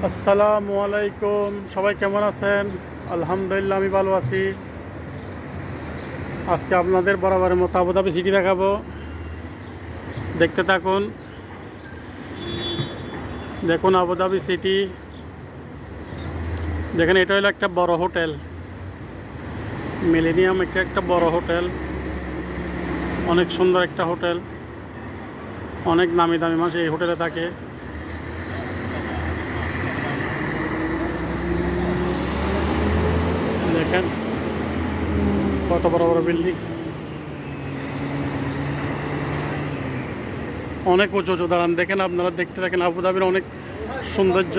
আসসালামু আলাইকুম, সবাই কেমন আছেন? আলহামদুলিল্লাহ, আমি ভালো আছি। আজকে আপনাদের বরাবরের মতো আবুধাবি সিটি দেখাবো, দেখতে থাকুন। দেখুন আবুধাবি সিটি, দেখেন এটা হলো একটা বড় হোটেল, মিলেনিয়াম। একটা বড় হোটেল, অনেক সুন্দর একটা হোটেল। অনেক নামি দামি মানুষ এই হোটেলে থাকে। দেখেন কত বড় বড় বিল্ডিং, অনেক উঁচু উঁচু দাঁড়ান। দেখেন, আপনারা দেখতে থাকেন আবুধাবির অনেক সৌন্দর্য,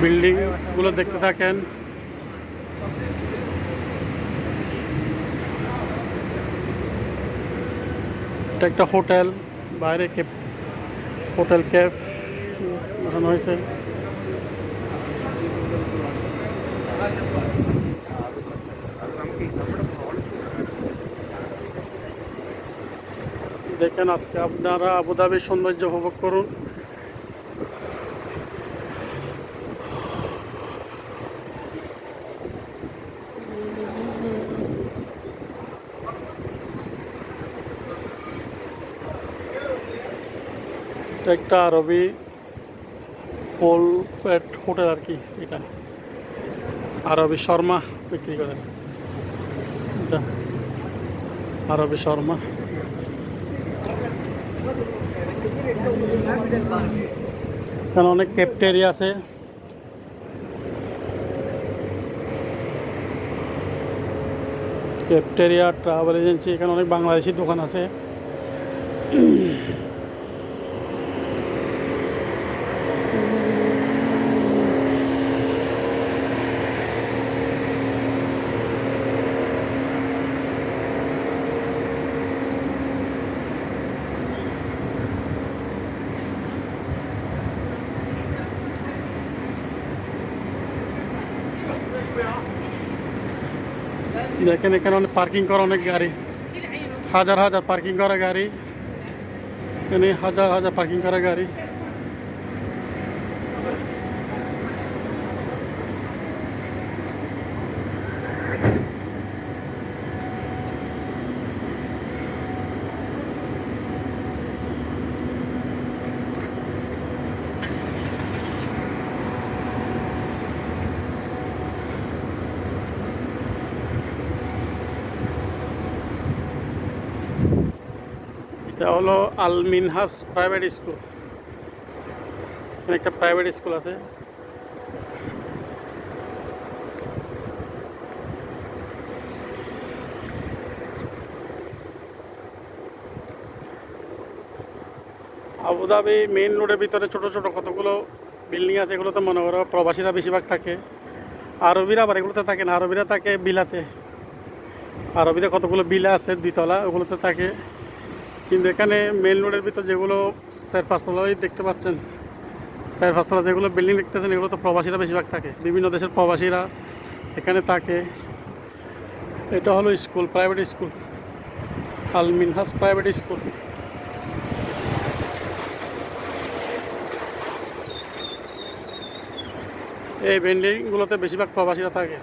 বিল্ডিংগুলো দেখতে থাকেন। এটা একটা হোটেল, বাইরে হোটেল ক্যাফ বসানো হয়েছে। দেখেন, আজকে আপনারা আবুধাবির সৌন্দর্য উপভোগ করুন। এটা একটা আরবি পোল ফ্ল্যাট হোটেল আর কি। এটা আরবি শর্মা বিক্রি করেন, এটা আরবি শর্মা। এখানে অনেক ক্যাফেটেরিয়া আছে। ক্যাফেটেরিয়া, ট্রাভেল এজেন্সি, এখানে অনেক বাংলাদেশি দোকান আছে। দেখেন এখানে অনেক পার্কিং করা, অনেক গাড়ি, হাজার হাজার পার্কিং করা গাড়ি। এখানে হাজার হাজার পার্কিং করা গাড়ি। এটা হলো আল মিনহাজ প্রাইভেট স্কুল। এখানে একটা প্রাইভেট স্কুল আছে। আবুধাবি মেইন রোডের ভিতরে ছোট ছোট কতগুলো বিল্ডিং আছে, এগুলোতে মনে করো প্রবাসীরা বেশিরভাগ থাকে। আরবিরা আবার এগুলোতে থাকে না, আরবিরা থাকে বিলাতে। আরবিতে কতগুলো বিলা আছে দ্বিতলা, ওগুলোতে থাকে। কিন্তু এখানে মেইন রোডের ভিতর যেগুলো 4-5 তলায় দেখতে পাচ্ছেন, 4-5 তলা যেগুলো বিল্ডিং দেখতেছেন, এগুলো তো প্রবাসীরা বেশিরভাগ থাকে। বিভিন্ন দেশের প্রবাসীরা এখানে থাকে। এটা হলো স্কুল, প্রাইভেট স্কুল, আল মিনহাজ প্রাইভেট স্কুল। এই বিল্ডিংগুলোতে বেশিরভাগ প্রবাসীরা থাকে।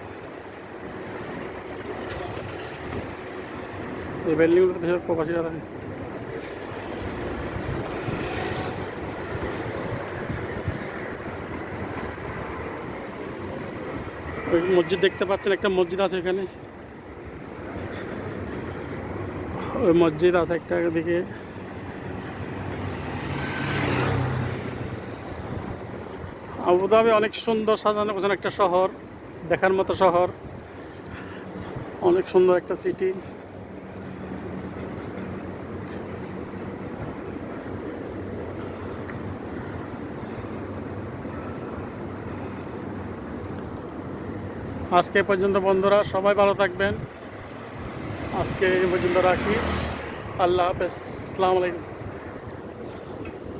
এই বিল্ডিংগুলোতে বেশিরভাগ প্রবাসীরা থাকে। ওই মসজিদ দেখতে পাচ্ছেন, একটা মসজিদ আছে এখানে। ওই মসজিদ আছে একটা দিকে। আবুধাবি অনেক সুন্দর সাজানো গোছানো একটা শহর, দেখার মতো শহর, অনেক সুন্দর একটা সিটি। আজকে পর্যন্ত বন্ধুরা, সবাই ভালো থাকবেন। আজকে এই পর্যন্ত রাখি। আল্লাহ হাফেজ, আসসালামু আলাইকুম।